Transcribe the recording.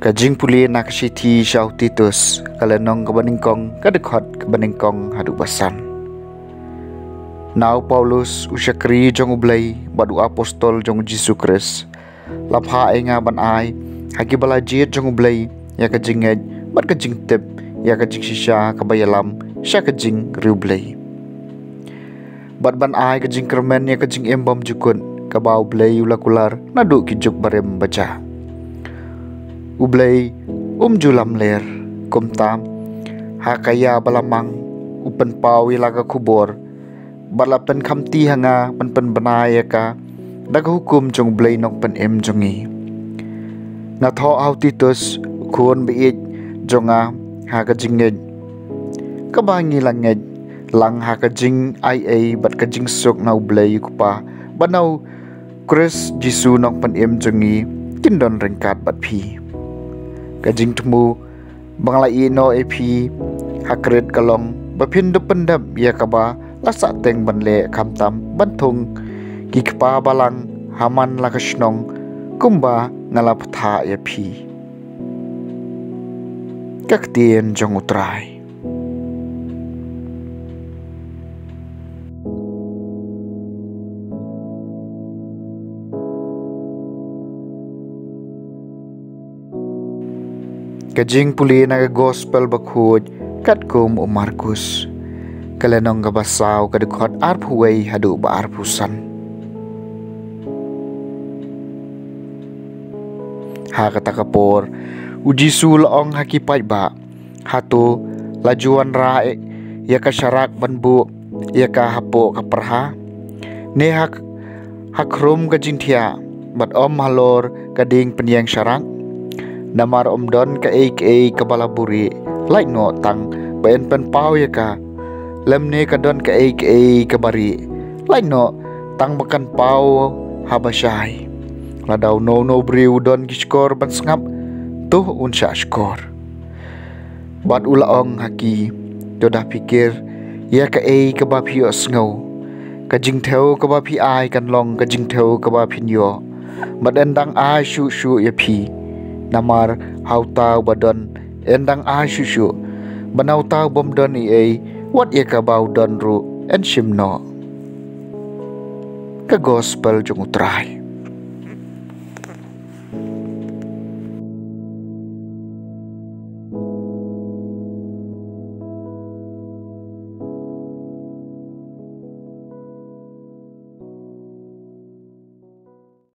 Kajing puli nak siti syau Titus kalenong kebaningkong kadekot kebaningkong hadu basan. Now Paulus usyakri jong ublay badu apostol jong Jesu Kris. Lapha enga ban ai hagi balajit jong ublay ya kajinged bat kajing tip ya kajing sisya kabayalam sya kajing riublay. Bat ban ai kajing kermen ya kajing embam jukun kabau blay ulakular nadu kijuk barem baca. Ublay julam ler kumtam hakaya balamang upen pawi laga kubor balapen kamti hanga pen benaya ka daga hukum jong blay nok pen em jongi na tho au Titus kun biit jonga haka jinged kabangi langed lang haka jing ai bat ka jing sok na ublay kupa banau Kris Jesu nok pen em jongi kindon rengkat bat pi kajing temu banglai no epi hakret kalong bapin dependap ya kaba lasak teng banle kamtam bantung kikpa balang haman lakasnong kumba ngalap tha ya pi kaktien jong utrai. Kajing puli naga gospel bakhud katkum o Markus kalenong gabasaw kadekot arpuway hadu ba arpusan ha kata kapor uji sulong hakipay ba hatu lajuan rae ya kasyarak banbu ya ka hapo kaperha ne hakrum kajing thia bat om halor kading penyang syarang namar omdon ka kabalaburi like no tang bayan pen pau ya ka lemne ka don ka kabari like no tang makan pau habasyai ladaw no briu don kiskor ban sngap tuh unsya skor bat ulaong haki dodah pikir ya ka kabapi osngau kajing theu kabapi ai kan long kajing theu kabapi yo madendang ai shu ya pi namar hautau badon endang asyusyu banautau bom don what ye kabau don ru en shimno ka gospel jung utrai.